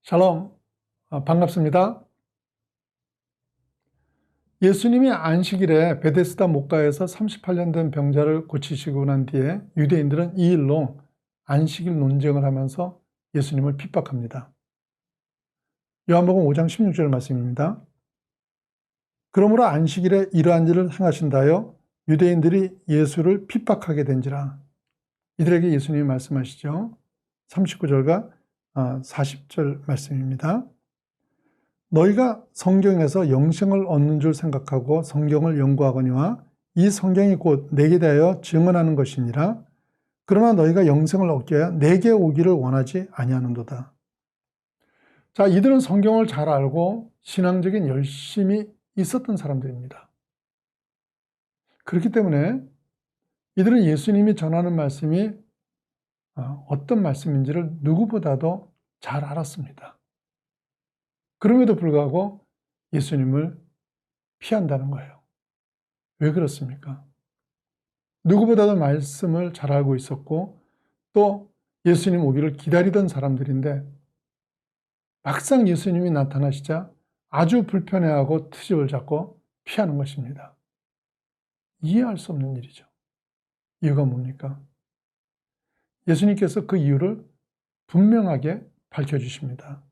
샬롬, 반갑습니다. 예수님이 안식일에 베데스다 목가에서 38년 된 병자를 고치시고 난 뒤에 유대인들은 이 일로 안식일 논쟁을 하면서 예수님을 핍박합니다. 요한복음 5장 16절 말씀입니다. 그러므로 안식일에 이러한 일을 행하신다여 유대인들이 예수를 핍박하게 된지라. 이들에게 예수님이 말씀하시죠. 39절과 40절 말씀입니다. 너희가 성경에서 영생을 얻는 줄 생각하고 성경을 연구하거니와 이 성경이 곧 내게 대하여 증언하는 것이니라. 그러나 너희가 영생을 얻기 위하여 내게 오기를 원하지 아니하는도다. 자, 이들은 성경을 잘 알고 신앙적인 열심이 있었던 사람들입니다. 그렇기 때문에 이들은 예수님이 전하는 말씀이 어떤 말씀인지를 누구보다도 잘 알았습니다. 그럼에도 불구하고 예수님을 피한다는 거예요. 왜 그렇습니까? 누구보다도 말씀을 잘 알고 있었고 또 예수님 오기를 기다리던 사람들인데 막상 예수님이 나타나시자 아주 불편해하고 트집을 잡고 피하는 것입니다. 이해할 수 없는 일이죠. 이유가 뭡니까? 예수님께서 그 이유를 분명하게 밝혀주십니다.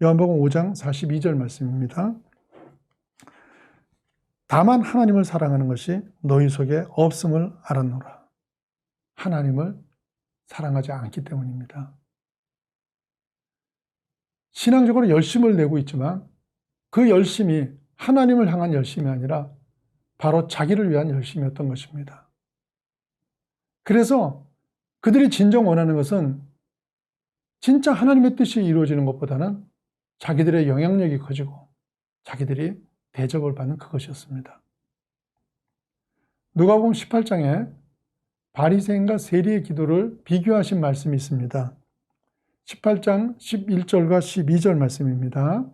요한복음 5장 42절 말씀입니다. 다만 하나님을 사랑하는 것이 너희 속에 없음을 알았노라. 하나님을 사랑하지 않기 때문입니다. 신앙적으로 열심을 내고 있지만 그 열심이 하나님을 향한 열심이 아니라 바로 자기를 위한 열심이었던 것입니다. 그래서 그들이 진정 원하는 것은 진짜 하나님의 뜻이 이루어지는 것보다는 자기들의 영향력이 커지고 자기들이 대접을 받는 그것이었습니다. 누가복음 18장에 바리새인과 세리의 기도를 비교하신 말씀이 있습니다. 18장 11절과 12절 말씀입니다.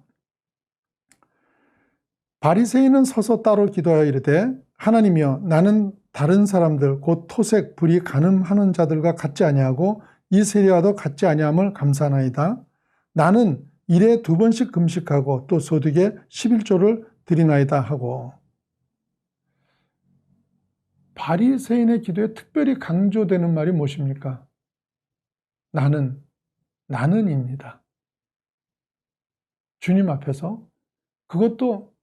바리새인은 서서 따로 기도하여 이르되 하나님이여 나는 다른 사람들 곧 토색 불이 간음하는 자들과 같지 아니하고 이 세리와도 같지 아니함을 감사하나이다. 나는 일에 2번씩 금식하고 또 소득에 11조를 드리나이다 하고. 바리새인의 기도에 특별히 강조되는 말이 무엇입니까? 나는입니다. 주님 앞에서 그것도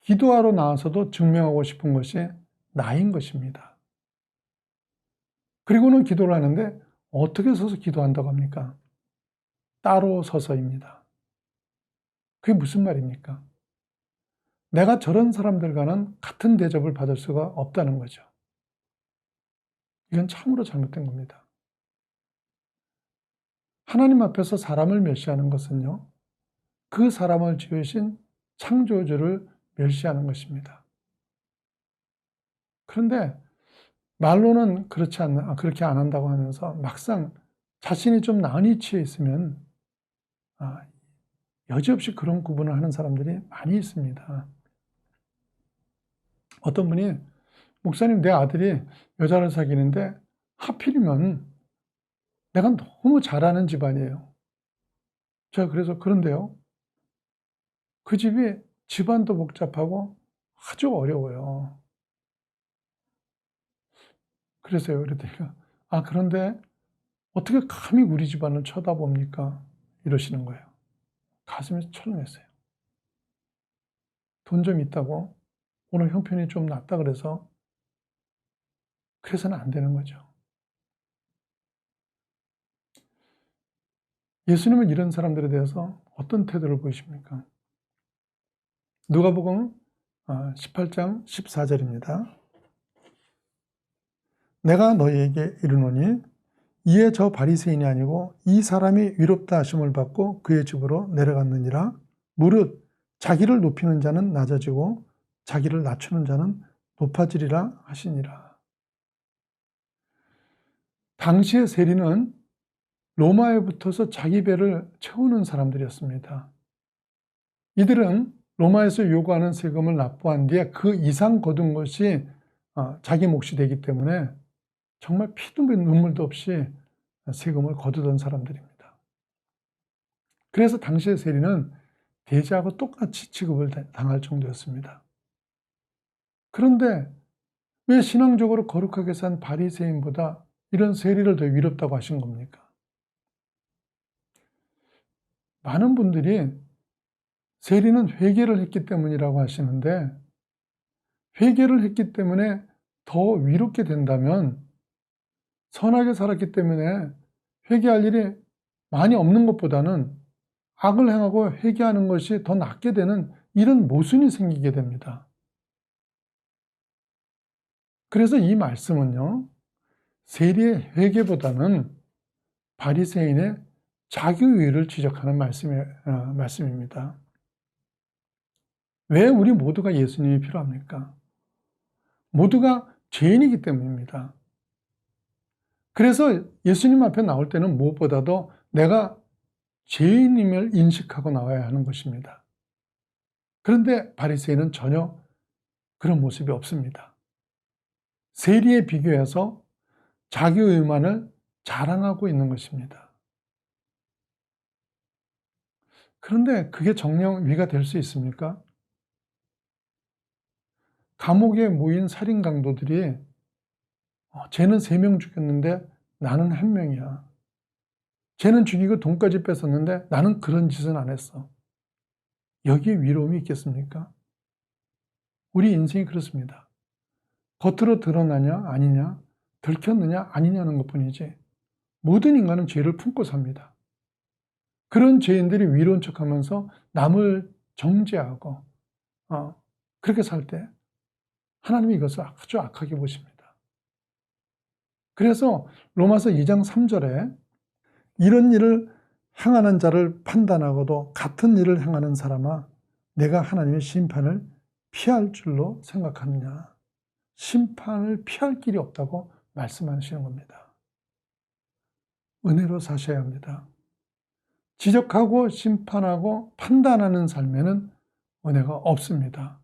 기도하러 나와서도 증명하고 싶은 것이 나인 것입니다. 그리고는 기도를 하는데 어떻게 서서 기도한다고 합니까? 따로 서서입니다. 그게 무슨 말입니까? 내가 저런 사람들과는 같은 대접을 받을 수가 없다는 거죠. 이건 참으로 잘못된 겁니다. 하나님 앞에서 사람을 멸시하는 것은요, 그 사람을 지으신 창조주를 멸시하는 것입니다. 그런데 말로는 그렇게 안 한다고 하면서 막상 자신이 좀 나은 위치에 있으면 여지없이 그런 구분을 하는 사람들이 많이 있습니다. 어떤 분이 목사님 내 아들이 여자를 사귀는데 하필이면 내가 너무 잘하는 집안이에요. 제가 그래서 그런데요. 그 집이 집안도 복잡하고 아주 어려워요. 그래서요. 그랬더니 그런데 어떻게 감히 우리 집안을 쳐다봅니까? 이러시는 거예요. 가슴이 철렁했어요. 돈 좀 있다고 오늘 형편이 좀 낫다 그래서는 안 되는 거죠. 예수님은 이런 사람들에 대해서 어떤 태도를 보이십니까? 누가복음 18장 14절입니다. 내가 너희에게 이르노니 이에 저 바리새인이 아니고 이 사람이 위롭다 하심을 받고 그의 집으로 내려갔느니라. 무릇 자기를 높이는 자는 낮아지고 자기를 낮추는 자는 높아지리라 하시니라. 당시의 세리는 로마에 붙어서 자기 배를 채우는 사람들이었습니다. 이들은 로마에서 요구하는 세금을 납부한 뒤에 그 이상 거둔 것이 자기 몫이 되기 때문에 정말 피도 눈물도 없이 세금을 거두던 사람들입니다. 그래서 당시의 세리는 돼지하고 똑같이 취급을 당할 정도였습니다. 그런데 왜 신앙적으로 거룩하게 산 바리새인보다 이런 세리를 더 위롭다고 하신 겁니까? 많은 분들이 세리는 회개를 했기 때문이라고 하시는데, 회개를 했기 때문에 더 위롭게 된다면 선하게 살았기 때문에 회개할 일이 많이 없는 것보다는 악을 행하고 회개하는 것이 더 낫게 되는 이런 모순이 생기게 됩니다. 그래서 이 말씀은요, 세리의 회개보다는 바리새인의 자기의를 지적하는 말씀입니다. 왜 우리 모두가 예수님이 필요합니까? 모두가 죄인이기 때문입니다. 그래서 예수님 앞에 나올 때는 무엇보다도 내가 죄인임을 인식하고 나와야 하는 것입니다. 그런데 바리새인은 전혀 그런 모습이 없습니다. 세리에 비교해서 자기 의만을 자랑하고 있는 것입니다. 그런데 그게 정녕 위가 될 수 있습니까? 감옥에 모인 살인 강도들이 쟤는 3명 죽였는데 나는 1명이야. 쟤는 죽이고 돈까지 뺏었는데 나는 그런 짓은 안 했어. 여기에 위로움이 있겠습니까? 우리 인생이 그렇습니다. 겉으로 드러나냐 아니냐, 들켰느냐 아니냐는 것뿐이지 모든 인간은 죄를 품고 삽니다. 그런 죄인들이 위로운 척하면서 남을 정죄하고 그렇게 살 때 하나님이 이것을 아주 악하게 보십니다. 그래서 로마서 2장 3절에 이런 일을 행하는 자를 판단하고도 같은 일을 행하는 사람아 내가 하나님의 심판을 피할 줄로 생각하느냐. 심판을 피할 길이 없다고 말씀하시는 겁니다. 은혜로 사셔야 합니다. 지적하고 심판하고 판단하는 삶에는 은혜가 없습니다.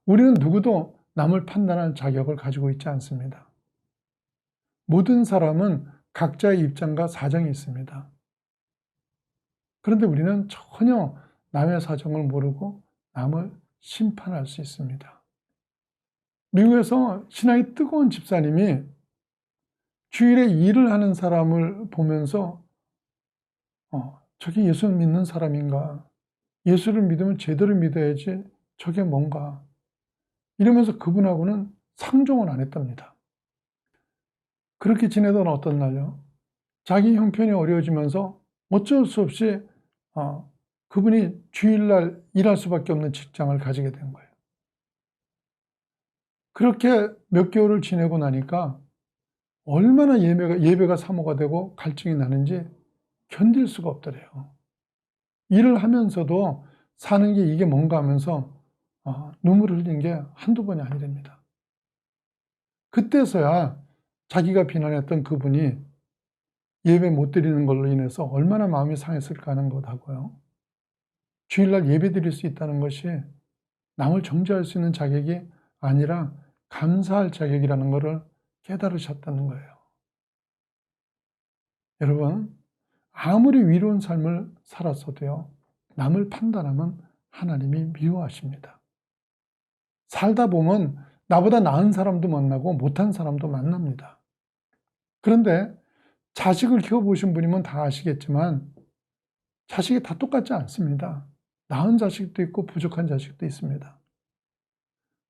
우리는 누구도 남을 판단할 자격을 가지고 있지 않습니다. 모든 사람은 각자의 입장과 사정이 있습니다. 그런데 우리는 전혀 남의 사정을 모르고 남을 심판할 수 있습니다. 미국에서 신앙이 뜨거운 집사님이 주일에 일을 하는 사람을 보면서 저게 예수 믿는 사람인가? 예수를 믿으면 제대로 믿어야지 저게 뭔가? 이러면서 그분하고는 상종을 안 했답니다. 그렇게 지내던 어떤 날요, 자기 형편이 어려워지면서 어쩔 수 없이 그분이 주일날 일할 수밖에 없는 직장을 가지게 된 거예요. 그렇게 몇 개월을 지내고 나니까 얼마나 예배가 사모가 되고 갈증이 나는지 견딜 수가 없더래요. 일을 하면서도 사는 게 이게 뭔가 하면서 눈물을 흘린 게 한두 번이 아니랍니다. 그때서야 자기가 비난했던 그분이 예배 못 드리는 걸로 인해서 얼마나 마음이 상했을까 하는 것하고요, 주일날 예배 드릴 수 있다는 것이 남을 정죄할 수 있는 자격이 아니라 감사할 자격이라는 것을 깨달으셨다는 거예요. 여러분, 아무리 위로운 삶을 살았어도요, 남을 판단하면 하나님이 미워하십니다. 살다 보면 나보다 나은 사람도 만나고 못한 사람도 만납니다. 그런데 자식을 키워보신 분이면 다 아시겠지만 자식이 다 똑같지 않습니다. 나은 자식도 있고 부족한 자식도 있습니다.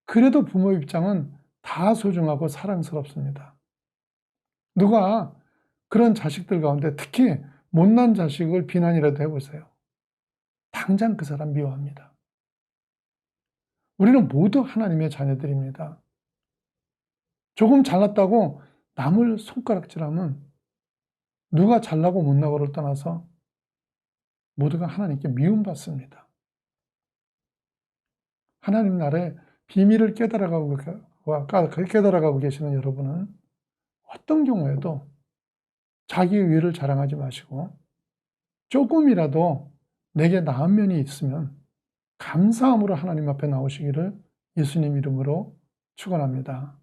그래도 부모 입장은 다 소중하고 사랑스럽습니다. 누가 그런 자식들 가운데 특히 못난 자식을 비난이라도 해보세요. 당장 그 사람 미워합니다. 우리는 모두 하나님의 자녀들입니다. 조금 잘났다고 남을 손가락질하면 누가 잘나고 못나고를 떠나서 모두가 하나님께 미움받습니다. 하나님 나라의 비밀을 깨달아가고 계시는 여러분은 어떤 경우에도 자기 의를 자랑하지 마시고 조금이라도 내게 나은 면이 있으면 감사함으로 하나님 앞에 나오시기를 예수님 이름으로 축원합니다.